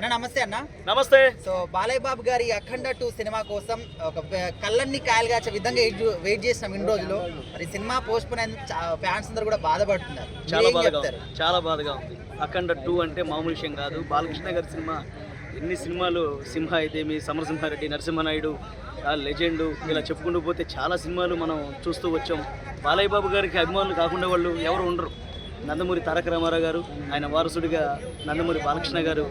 అన్న నమస్తే అన్న. నమస్తే. సో బాలయ్య బాబు గారి అఖండ 2 సినిమా కోసం ఒక కళ్ళన్ని కాయలుగాచే విధంగా వెయిట్ చేసినాం ఇన్ని రోజులు. మరి సినిమా పోస్ట్ పోన్ అయిన ఫ్యాన్స్ అందరూ కూడా బాధపడుతున్నారు. చాలా బాధగా ఉంది. అఖండ 2 అంటే మామూలు విషయం కాదు. బాలకృష్ణ గారి సినిమా ఎన్ని సినిమాలు, సింహ అయితేమి, సమరసింహారెడ్డి, నరసింహనాయుడు, లెజెండు, ఇలా చెప్పుకుంటూ పోతే చాలా సినిమాలు మనం చూస్తూ వచ్చాం. బాలయ్య బాబు గారికి అభిమానులు కాకుండా వాళ్ళు ఎవరు ఉండరు. నందమూరి తారక రామారావు గారు, ఆయన వారసుడిగా నందమూరి బాలకృష్ణ గారు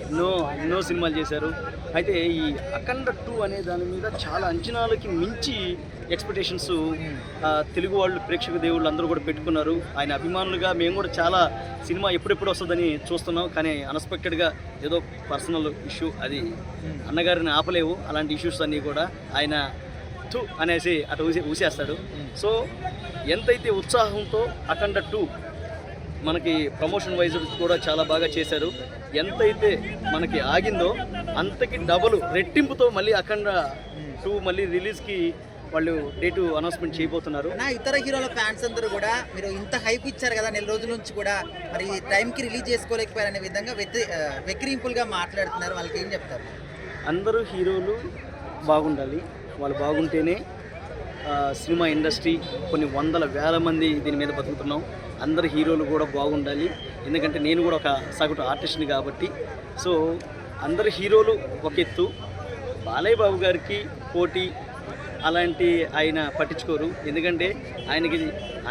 ఎన్నో సినిమాలు చేశారు. అయితే ఈ అఖండ 2 అనే దాని మీద చాలా అంచనాలకి మించి ఎక్స్పెక్టేషన్స్ తెలుగు వాళ్ళు, ప్రేక్షక దేవుళ్ళు అందరూ కూడా పెట్టుకున్నారు. ఆయన అభిమానులుగా మేము కూడా చాలా సినిమా ఎప్పుడెప్పుడు వస్తుందని చూస్తున్నాం. కానీ అన్ఎక్స్పెక్టెడ్గా ఏదో పర్సనల్ ఇష్యూ, అది అన్నగారిని ఆపలేవు. అలాంటి ఇష్యూస్ అన్నీ కూడా ఆయన అనేసి అటు ఊసేస్తాడు. సో ఎంతైతే ఉత్సాహంతో అఖండ 2 మనకి ప్రమోషన్ వైజ్ కూడా చాలా బాగా చేశారు. ఎంతైతే మనకి ఆగిందో అంతకి డబుల్ రెట్టింపుతో మళ్ళీ అఖండ 2 మళ్ళీ రిలీజ్కి వాళ్ళు డేటు అనౌన్స్మెంట్ చేయబోతున్నారు. ఇతర హీరోల ఫ్యాన్స్ అందరూ కూడా మీరు ఇంత హైప్ ఇచ్చారు కదా నెల రోజుల నుంచి కూడా, మరి టైంకి రిలీజ్ చేసుకోలేకపోయారనే విధంగా వెక్కిరింపులుగా మాట్లాడుతున్నారు. వాళ్ళకి ఏం చెప్తారు? అందరూ హీరోలు బాగుండాలి. వాళ్ళు బాగుంటేనే సినిమా ఇండస్ట్రీ, కొన్ని వందల వేల మంది దీని మీద బతుకుతున్నాం. అందరు హీరోలు కూడా బాగుండాలి. ఎందుకంటే నేను కూడా ఒక సగటు ఆర్టిస్ట్ని కాబట్టి. సో అందరు హీరోలు ఒక ఎత్తు, బాలయ్య బాబు గారికి పోటీ అలాంటి ఆయన పట్టించుకోరు. ఎందుకంటే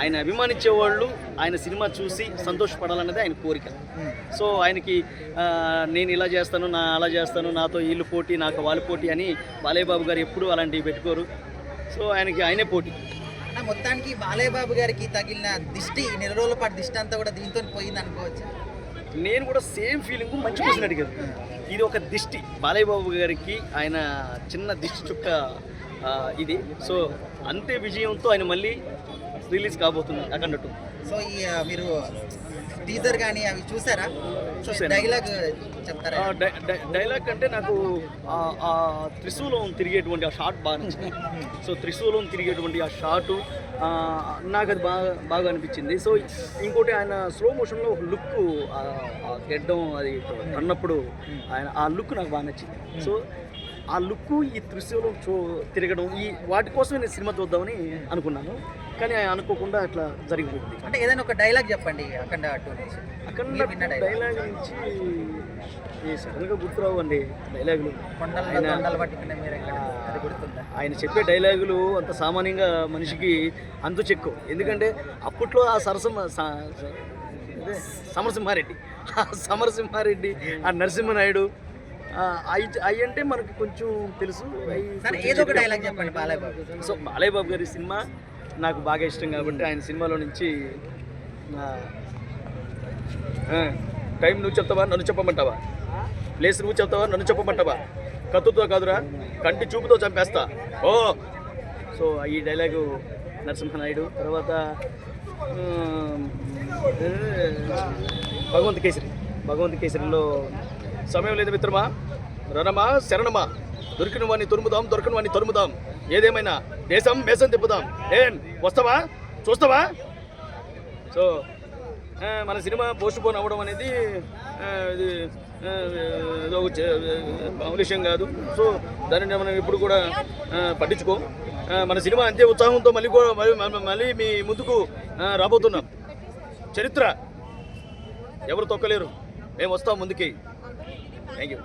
ఆయన అభిమానించే వాళ్ళు ఆయన సినిమా చూసి సంతోషపడాలన్నది ఆయన కోరిక. సో ఆయనకి నేను ఇలా చేస్తాను, అలా చేస్తాను, నాతో వీళ్ళు పోటీ, నాకు వాళ్ళు పోటీ అని బాలయ్య బాబు గారు ఎప్పుడూ అలాంటివి పెట్టుకోరు. సో ఆయనే పోటీ. మొత్తానికి బాలయ్య బాబు గారికి తగిలిన దిష్టి, నెల రోజుల పాటు దిష్టి అంతా కూడా దీంతో పోయింది అనుకోవచ్చు. నేను కూడా సేమ్ ఫీలింగ్ మంచి క్వశ్చన్ అడిగారు. ఇది ఒక దిష్టి బాలయ్య బాబు గారికి, ఆయన చిన్న దిష్టి చుక్క ఇది. సో అంతే విజయంతో ఆయన మళ్ళీ రిలీజ్ కాబోతున్నారు అఖండ 2. సో మీరు టీజర్ కానీ అవి చూసారా? డైలాగ్ చెప్తారా? డైలాగ్ అంటే నాకు త్రిశూలం తిరిగేటువంటి ఆ షాట్ బాగా నచ్చింది. సో త్రిశూలం తిరిగేటువంటి ఆ షాటు నాకు అది బాగా అనిపించింది. సో ఇంకోటి ఆయన స్లో మోషన్లో ఒక లుక్, గెడ్డం అది అన్నప్పుడు ఆయన ఆ లుక్ నాకు బాగా నచ్చింది. సో ఆ లుక్, ఈ త్రిశూలం తిరగడం, ఈ వాటి కోసమే నేను సినిమా చూద్దామని అనుకున్నాను. కానీ అనుకోకుండా అట్లా జరిగిపోయింది. అంటే ఏదైనా ఒక డైలాగ్ చెప్పండి అఖండ 2 నుంచి. అఖండ డైలాగ్ నుంచి సడన్గా గుర్తురావు అండి డైలాగులు. ఆయన చెప్పే డైలాగులు అంత సామాన్యంగా మనిషికి అంతు చెక్కు. ఎందుకంటే అప్పట్లో ఆ సమరసింహారెడ్డి, ఆ నరసింహనాయుడు అవి అంటే మనకి కొంచెం తెలుసు. ఏదో ఒక డైలాగ్ చెప్పండి బాలయ్య బాబు. సో బాలయ్య బాబు గారి సినిమా నాకు బాగా ఇష్టం కాబట్టి ఆయన సినిమాలో నుంచి టైం నువ్వు చెప్తావా, నన్ను చెప్పమంటావా? ప్లేస్ నువ్వు చెప్తావా, నన్ను చెప్పమంటావా? కత్తుతో కాదురా, కంటి చూపుతో చంపేస్తా. ఓ సో ఈ డైలాగు నరసింహనాయుడు. తర్వాత భగవంత్ కేసరిలో సమయం లేదు మిత్రమా, రణమా శరణమా, దొరికిన వాడిని తొరుముదాం, దొరికిన వాడిని తరుముదాం, ఏదేమైనా దేశం మేసం తిప్పుదాం. ఏం వస్తావా, చూస్తావా? సో మన సినిమా పోస్ట్ పోన్ అవ్వడం అనేది ఇది మామూలు విషయం కాదు. సో దానిని మనం ఇప్పుడు కూడా పట్టించుకో. మన సినిమా అంతే ఉత్సాహంతో మళ్ళీ మీ ముందుకు రాబోతున్నాం. చరిత్ర ఎవరు తొక్కలేరు, మేము వస్తాం ముందుకి. Thank you.